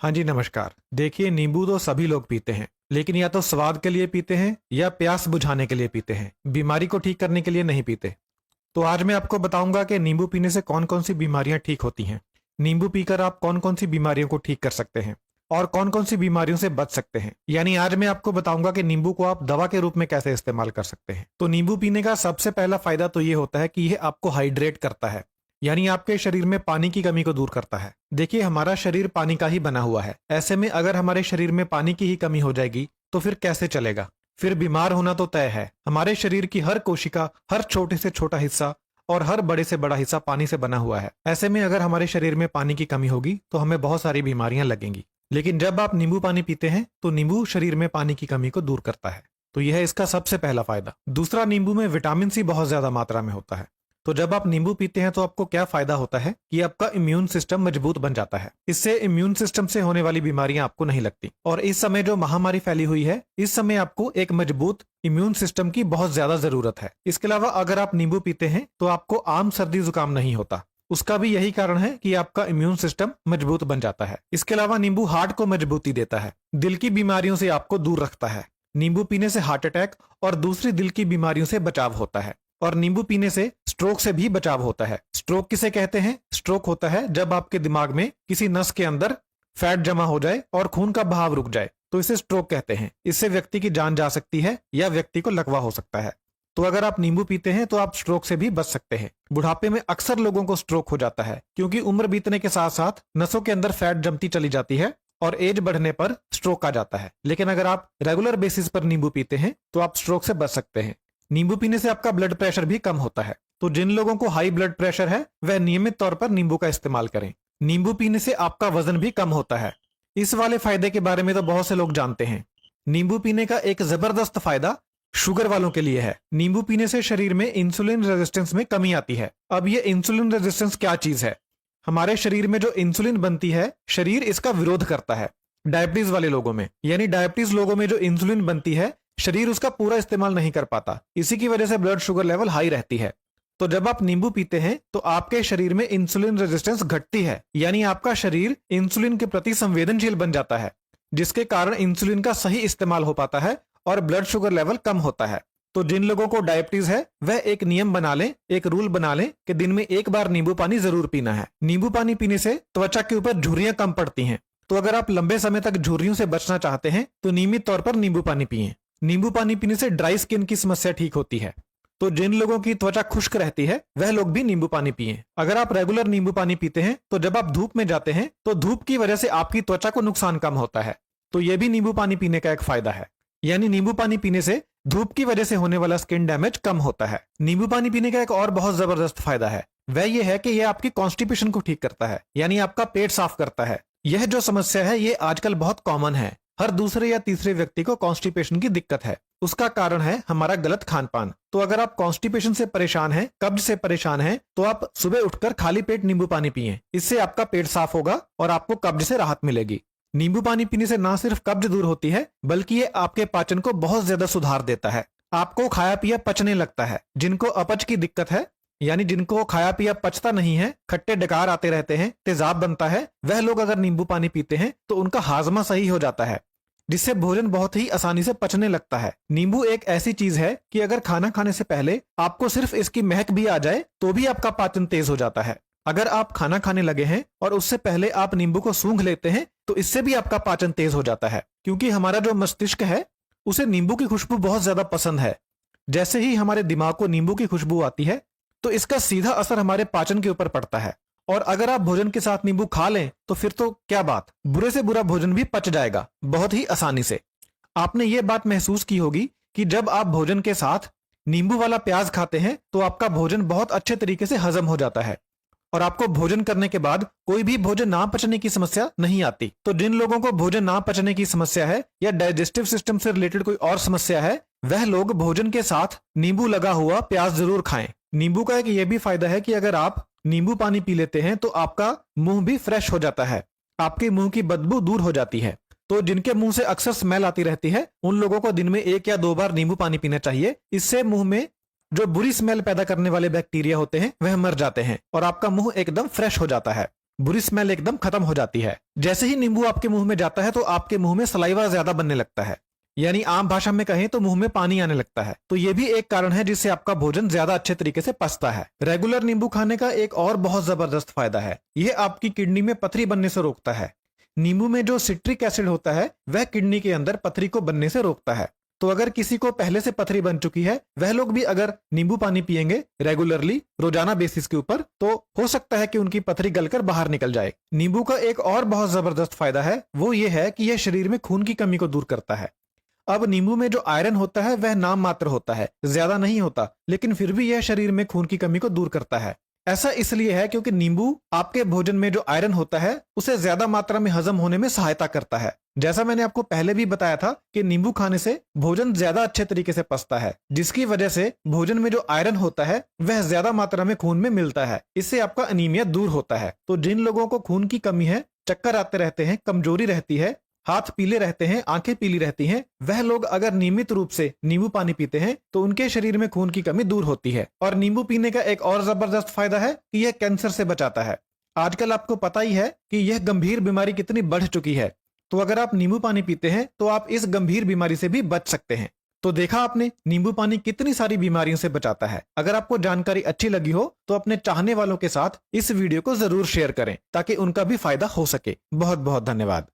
हाँ जी, नमस्कार। देखिए, नींबू तो सभी लोग पीते हैं, लेकिन या तो स्वाद के लिए पीते हैं या प्यास बुझाने के लिए पीते हैं। बीमारी को ठीक करने के लिए नहीं पीते। तो आज मैं आपको बताऊंगा कि नींबू पीने से कौन-कौन सी बीमारियां ठीक होती हैं। नींबू पीकर आप कौन-कौन सी बीमारियों को ठीक कर सकते हैं और कौन-कौन सी बीमारियों से बच सकते हैं। यानी आज मैं आपको बताऊंगा कि नींबू को आप दवा के रूप में कैसे इस्तेमाल कर सकते हैं। तो नींबू पीने का सबसे पहला फायदा तो ये होता है कि यह आपको हाइड्रेट करता है, यानी आपके शरीर में पानी की कमी को दूर करता है। देखिए, हमारा शरीर पानी का ही बना हुआ है। ऐसे में अगर हमारे शरीर में पानी की ही कमी हो जाएगी तो फिर कैसे चलेगा। फिर बीमार होना तो तय है। हमारे शरीर की हर कोशिका, हर छोटे से छोटा हिस्सा और हर बड़े से बड़ा हिस्सा पानी से बना हुआ है। ऐसे में अगर हमारे शरीर में पानी की कमी होगी तो हमें बहुत सारी बीमारियां लगेंगी। लेकिन जब आप नींबू पानी पीते हैं तो नींबू शरीर में पानी की कमी को दूर करता है। तो यह है इसका सबसे पहला फायदा। दूसरा, नींबू में विटामिन सी बहुत ज्यादा मात्रा में होता है। तो जब आप नींबू पीते हैं तो आपको क्या फायदा होता है कि आपका इम्यून सिस्टम मजबूत बन जाता है। इससे इम्यून सिस्टम से होने वाली बीमारियां आपको नहीं लगती। और इस समय जो महामारी फैली हुई है, इस समय आपको एक मजबूत इम्यून सिस्टम की बहुत ज्यादा जरूरत है। इसके अलावा अगर आप नींबू पीते हैं तो आपको आम सर्दी जुकाम नहीं होता। उसका भी यही कारण है कि आपका इम्यून सिस्टम मजबूत बन जाता है। इसके अलावा नींबू हार्ट को मजबूती देता है, दिल की बीमारियों से आपको दूर रखता है। नींबू पीने से हार्ट अटैक और दूसरी दिल की बीमारियों से बचाव होता है। और नींबू पीने से स्ट्रोक से भी बचाव होता है। स्ट्रोक किसे कहते हैं? स्ट्रोक होता है जब आपके दिमाग में किसी नस के अंदर फैट जमा हो जाए और खून का बहाव रुक जाए, तो इसे स्ट्रोक कहते हैं। इससे व्यक्ति की जान जा सकती है या व्यक्ति को लकवा हो सकता है। तो अगर आप नींबू पीते हैं तो आप स्ट्रोक से भी बच सकते हैं। बुढ़ापे में अक्सर लोगों को स्ट्रोक हो जाता है क्योंकि उम्र बीतने के साथ साथ नसों के अंदर फैट जमती चली जाती है और एज बढ़ने पर स्ट्रोक आ जाता है। लेकिन अगर आप रेगुलर बेसिस पर नींबू पीते हैं तो आप स्ट्रोक से बच सकते हैं। नींबू पीने से आपका ब्लड प्रेशर भी कम होता है। तो जिन लोगों को हाई ब्लड प्रेशर है वह नियमित तौर पर नींबू का इस्तेमाल करें। नींबू पीने से आपका वजन भी कम होता है। इस वाले फायदे के बारे में तो बहुत से लोग जानते हैं। नींबू पीने का एक जबरदस्त फायदा शुगर वालों के लिए है। नींबू पीने से शरीर में इंसुलिन रेजिस्टेंस में कमी आती है। अब ये इंसुलिन रेजिस्टेंस क्या चीज है? हमारे शरीर में जो इंसुलिन बनती है, शरीर इसका विरोध करता है। डायबिटीज वाले लोगों में, यानी डायबिटीज लोगों में जो इंसुलिन बनती है, शरीर उसका पूरा इस्तेमाल नहीं कर पाता। इसी की वजह से ब्लड शुगर लेवल हाई रहती है। तो जब आप नींबू पीते हैं तो आपके शरीर में इंसुलिन रेजिस्टेंस घटती है, यानी आपका शरीर इंसुलिन के प्रति संवेदनशील बन जाता है, जिसके कारण इंसुलिन का सही इस्तेमाल हो पाता है और ब्लड शुगर लेवल कम होता है। तो जिन लोगों को डायबिटीज है वह एक नियम बना लें, एक रूल बना लें कि दिन में एक बार नींबू पानी जरूर पीना है। नींबू पानी पीने से त्वचा के ऊपर झुर्रियां कम पड़ती हैं। तो अगर आप लंबे समय तक झुर्रियों से बचना चाहते हैं तो नियमित तौर पर नींबू पानी पिएं। नींबू पानी पीने से ड्राई स्किन की समस्या ठीक होती है। तो जिन लोगों की त्वचा खुश्क रहती है वह लोग भी नींबू पानी पिएं। अगर आप रेगुलर नींबू पानी पीते हैं तो जब आप धूप में जाते हैं तो धूप की वजह से आपकी त्वचा को नुकसान कम होता है। तो यह भी नींबू पानी पीने का एक फायदा है। यानी नींबू पानी पीने से धूप की वजह से होने वाला स्किन डैमेज कम होता है। नींबू पानी पीने का एक और बहुत जबरदस्त फायदा है, वह यह है कि यह आपकी कॉन्स्टिपेशन को ठीक करता है, यानी आपका पेट साफ करता है। यह जो समस्या है ये आजकल बहुत कॉमन है। हर दूसरे या तीसरे व्यक्ति को कॉन्स्टिपेशन की दिक्कत है। उसका कारण है हमारा गलत खान पान। तो अगर आप कॉन्स्टिपेशन से परेशान हैं, कब्ज से परेशान हैं, तो आप सुबह उठकर खाली पेट नींबू पानी पिएं। इससे आपका पेट साफ होगा और आपको कब्ज से राहत मिलेगी। नींबू पानी पीने से ना सिर्फ कब्ज दूर होती है बल्कि ये आपके पाचन को बहुत ज्यादा सुधार देता है। आपको खाया पिया पचने लगता है। जिनको अपच की दिक्कत है, यानी जिनको खाया पिया पचता नहीं है, खट्टे डकार आते रहते हैं, तेजाब बनता है, वह लोग अगर नींबू पानी पीते हैं तो उनका हाजमा सही हो जाता है, जिससे भोजन बहुत ही आसानी से पचने लगता है। नींबू एक ऐसी चीज है कि अगर खाना खाने से पहले आपको सिर्फ इसकी महक भी आ जाए तो भी आपका पाचन तेज हो जाता है। अगर आप खाना खाने लगे हैं और उससे पहले आप नींबू को सूंघ लेते हैं तो इससे भी आपका पाचन तेज हो जाता है, क्योंकि हमारा जो मस्तिष्क है उसे नींबू की खुशबू बहुत ज्यादा पसंद है। जैसे ही हमारे दिमाग को नींबू की खुशबू आती है तो इसका सीधा असर हमारे पाचन के ऊपर पड़ता है। और अगर आप भोजन के साथ नींबू खा लें तो फिर तो क्या बात, बुरे से बुरा भोजन भी पच जाएगा बहुत ही आसानी से। आपने ये बात महसूस की होगी कि जब आप भोजन के साथ नींबू वाला प्याज खाते हैं तो आपका भोजन बहुत अच्छे तरीके से हजम हो जाता है और आपको भोजन करने के बाद कोई भी भोजन ना पचने की समस्या नहीं आती। तो जिन लोगों को भोजन ना पचने की समस्या है या डाइजेस्टिव सिस्टम से रिलेटेड कोई और समस्या है, वह लोग भोजन के साथ नींबू लगा हुआ प्याज जरूर खाएं। नींबू का एक ये भी फायदा है कि अगर आप नींबू पानी पी लेते हैं तो आपका मुंह भी फ्रेश हो जाता है, आपके मुंह की बदबू दूर हो जाती है। तो जिनके मुंह से अक्सर स्मेल आती रहती है उन लोगों को दिन में 1 या 2 बार नींबू पानी पीना चाहिए। इससे मुंह में जो बुरी स्मेल पैदा करने वाले बैक्टीरिया होते हैं वह मर जाते हैं और आपका मुंह एकदम फ्रेश हो जाता है। बुरी स्मेल एकदम खत्म हो जाती है। जैसे ही नींबू आपके मुंह में जाता है तो आपके मुंह में सलाइवा ज्यादा बनने लगता है, यानी आम भाषा में कहें तो मुंह में पानी आने लगता है। तो ये भी एक कारण है जिससे आपका भोजन ज्यादा अच्छे तरीके से पचता है। रेगुलर नींबू खाने का एक और बहुत जबरदस्त फायदा है, यह आपकी किडनी में पथरी बनने से रोकता है। नींबू में जो सिट्रिक एसिड होता है वह किडनी के अंदर पथरी को बनने से रोकता है। तो अगर किसी को पहले से पथरी बन चुकी है, वह लोग भी अगर नींबू पानी पिएंगे रेगुलरली रोजाना बेसिस के ऊपर, तो हो सकता है कि उनकी पथरी गलकर बाहर निकल जाए। नींबू का एक और बहुत जबरदस्त फायदा है, वो ये है कि यह शरीर में खून की कमी को दूर करता है। अब नींबू में जो आयरन होता है वह नाम मात्र होता है, ज्यादा नहीं होता, लेकिन फिर भी यह शरीर में खून की कमी को दूर करता है। ऐसा इसलिए है क्योंकि नींबू आपके भोजन में जो आयरन होता है उसे ज्यादा मात्रा में हजम होने में सहायता करता है। जैसा मैंने आपको पहले भी बताया था कि नींबू खाने से भोजन ज्यादा अच्छे तरीके से पचता है, जिसकी वजह से भोजन में जो आयरन होता है वह ज्यादा मात्रा में खून में मिलता है। इससे आपका अनीमिया दूर होता है। तो जिन लोगों को खून की कमी है, चक्कर आते रहते हैं, कमजोरी रहती है, हाथ पीले रहते हैं, आंखें पीली रहती हैं, वह लोग अगर नियमित रूप से नींबू पानी पीते हैं तो उनके शरीर में खून की कमी दूर होती है। और नींबू पीने का एक और जबरदस्त फायदा है कि यह कैंसर से बचाता है। आजकल आपको पता ही है कि यह गंभीर बीमारी कितनी बढ़ चुकी है, तो अगर आप नींबू पानी पीते हैं तो आप इस गंभीर बीमारी से भी बच सकते हैं। तो देखा आपने, नींबू पानी कितनी सारी बीमारियों से बचाता है। अगर आपको जानकारी अच्छी लगी हो तो अपने चाहने वालों के साथ इस वीडियो को जरूर शेयर करें ताकि उनका भी फायदा हो सके। बहुत बहुत धन्यवाद।